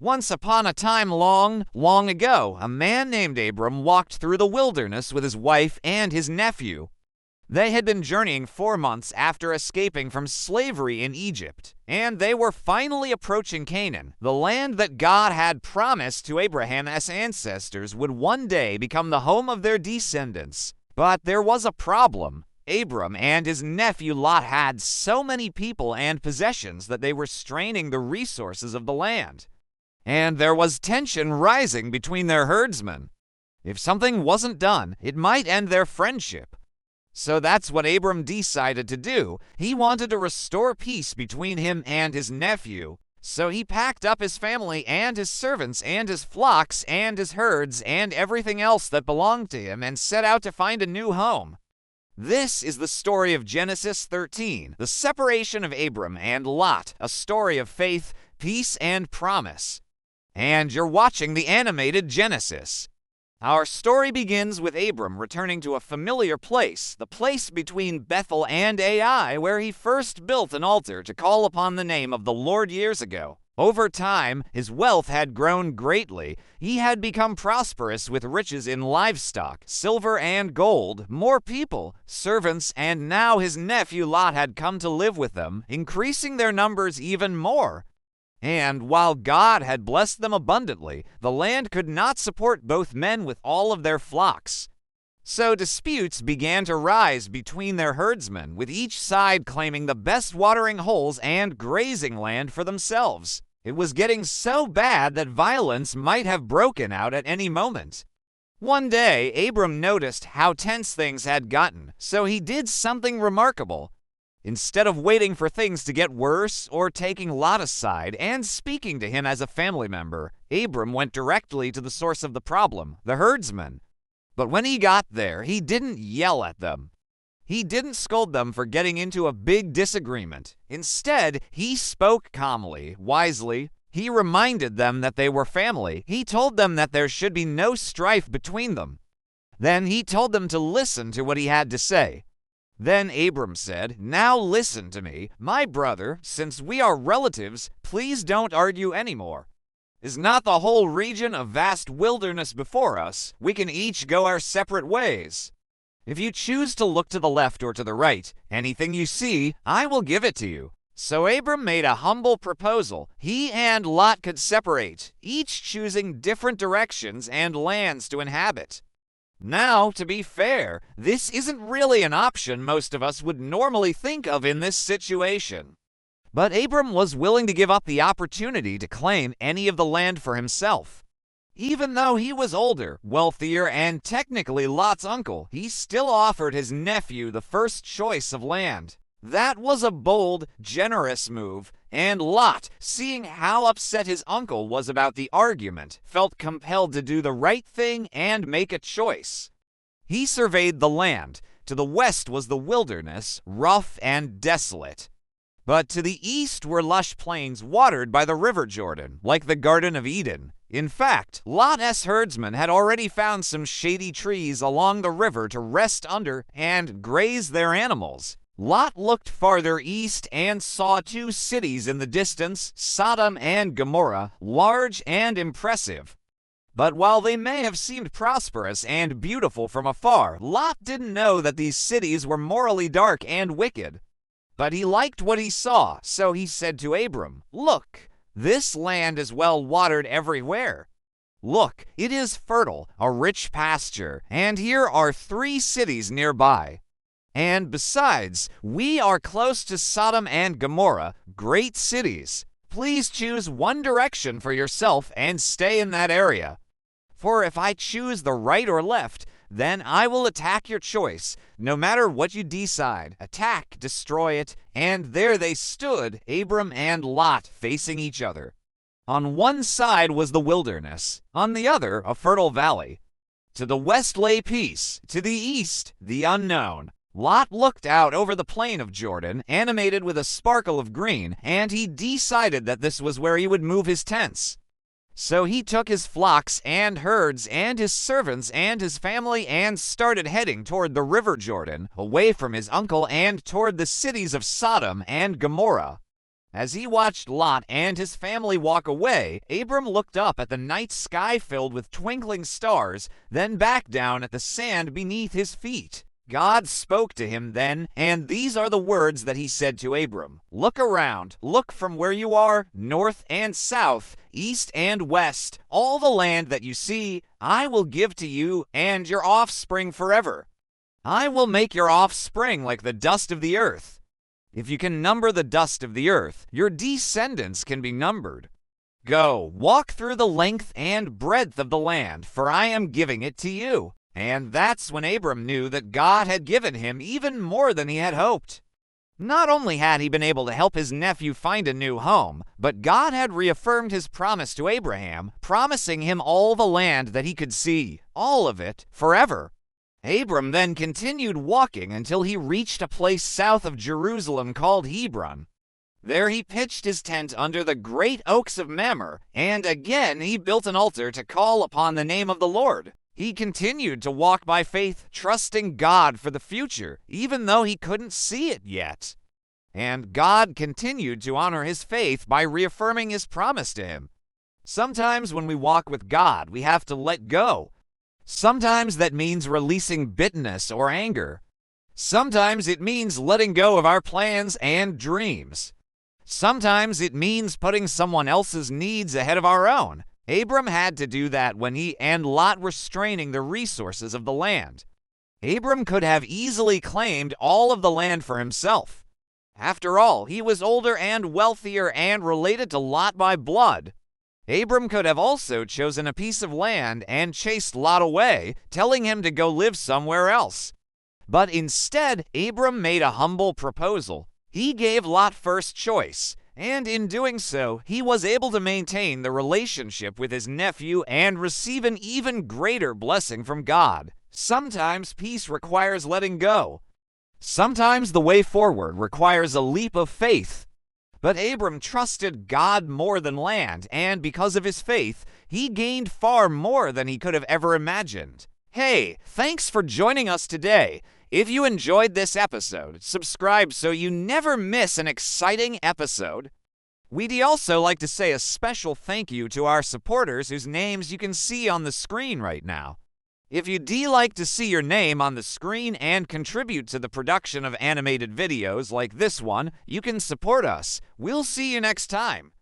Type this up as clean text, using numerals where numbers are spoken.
Once upon a time long, long ago, a man named Abram walked through the wilderness with his wife and his nephew. They had been journeying 4 months after escaping from slavery in Egypt, and they were finally approaching Canaan, the land that God had promised to Abraham's ancestors would one day become the home of their descendants. But there was a problem. Abram and his nephew Lot had so many people and possessions that they were straining the resources of the land. And there was tension rising between their herdsmen. If something wasn't done, it might end their friendship. So that's what Abram decided to do. He wanted to restore peace between him and his nephew. So he packed up his family and his servants and his flocks and his herds and everything else that belonged to him and set out to find a new home. This is the story of Genesis 13, the separation of Abram and Lot, a story of faith, peace, and promise. And you're watching the animated Genesis. Our story begins with Abram returning to a familiar place, the place between Bethel and Ai, where he first built an altar to call upon the name of the Lord years ago. Over time, his wealth had grown greatly. He had become prosperous with riches in livestock, silver and gold, more people, servants, and now his nephew Lot had come to live with them, increasing their numbers even more. And while God had blessed them abundantly, the land could not support both men with all of their flocks. So disputes began to rise between their herdsmen, with each side claiming the best watering holes and grazing land for themselves. It was getting so bad that violence might have broken out at any moment. One day, Abram noticed how tense things had gotten, so he did something remarkable. Instead of waiting for things to get worse or taking Lot aside and speaking to him as a family member, Abram went directly to the source of the problem, the herdsmen. But when he got there, he didn't yell at them. He didn't scold them for getting into a big disagreement. Instead, he spoke calmly, wisely. He reminded them that they were family. He told them that there should be no strife between them. Then he told them to listen to what he had to say. Then Abram said, "Now listen to me, my brother, since we are relatives, please don't argue anymore. Is not the whole region a vast wilderness before us? We can each go our separate ways. If you choose to look to the left or to the right, anything you see, I will give it to you." So Abram made a humble proposal. He and Lot could separate, each choosing different directions and lands to inhabit. Now, to be fair, this isn't really an option most of us would normally think of in this situation. But Abram was willing to give up the opportunity to claim any of the land for himself. Even though he was older, wealthier, and technically Lot's uncle, he still offered his nephew the first choice of land. That was a bold, generous move, and Lot, seeing how upset his uncle was about the argument, felt compelled to do the right thing and make a choice. He surveyed the land. To the west was the wilderness, rough and desolate. But to the east were lush plains watered by the river Jordan, like the Garden of Eden. In fact, Lot's herdsmen had already found some shady trees along the river to rest under and graze their animals. Lot looked farther east and saw 2 cities in the distance, Sodom and Gomorrah, large and impressive. But while they may have seemed prosperous and beautiful from afar, Lot didn't know that these cities were morally dark and wicked. But he liked what he saw, so he said to Abram, "Look, this land is well watered everywhere. Look, it is fertile, a rich pasture, and here are 3 cities nearby. And besides, we are close to Sodom and Gomorrah, great cities. Please choose one direction for yourself and stay in that area. For if I choose the right or left, then I will attack your choice, no matter what you decide. Attack, destroy it." And there they stood, Abram and Lot, facing each other. On one side was the wilderness, on the other a fertile valley. To the west lay peace, to the east the unknown. Lot looked out over the plain of Jordan, animated with a sparkle of green, and he decided that this was where he would move his tents. So he took his flocks and herds and his servants and his family and started heading toward the river Jordan, away from his uncle and toward the cities of Sodom and Gomorrah. As he watched Lot and his family walk away, Abram looked up at the night sky filled with twinkling stars, then back down at the sand beneath his feet. God spoke to him then, and these are the words that he said to Abram. Look around, look from where you are, north and south, east and west. All the land that you see, I will give to you and your offspring forever. I will make your offspring like the dust of the earth. If you can number the dust of the earth, your descendants can be numbered. Go, walk through the length and breadth of the land, for I am giving it to you. And that's when Abram knew that God had given him even more than he had hoped. Not only had he been able to help his nephew find a new home, but God had reaffirmed his promise to Abraham, promising him all the land that he could see, all of it, forever. Abram then continued walking until he reached a place south of Jerusalem called Hebron. There he pitched his tent under the great oaks of Mamre, and again he built an altar to call upon the name of the Lord. He continued to walk by faith, trusting God for the future, even though he couldn't see it yet. And God continued to honor his faith by reaffirming his promise to him. Sometimes when we walk with God, we have to let go. Sometimes that means releasing bitterness or anger. Sometimes it means letting go of our plans and dreams. Sometimes it means putting someone else's needs ahead of our own. Abram had to do that when he and Lot were straining the resources of the land. Abram could have easily claimed all of the land for himself. After all, he was older and wealthier and related to Lot by blood. Abram could have also chosen a piece of land and chased Lot away, telling him to go live somewhere else. But instead, Abram made a humble proposal. He gave Lot first choice, and in doing so, he was able to maintain the relationship with his nephew and receive an even greater blessing from God. Sometimes peace requires letting go. Sometimes the way forward requires a leap of faith. But Abram trusted God more than land, and because of his faith, he gained far more than he could have ever imagined. Hey, thanks for joining us today. If you enjoyed this episode, subscribe so you never miss an exciting episode. We'd also like to say a special thank you to our supporters whose names you can see on the screen right now. If you'd like to see your name on the screen and contribute to the production of animated videos like this one, you can support us. We'll see you next time.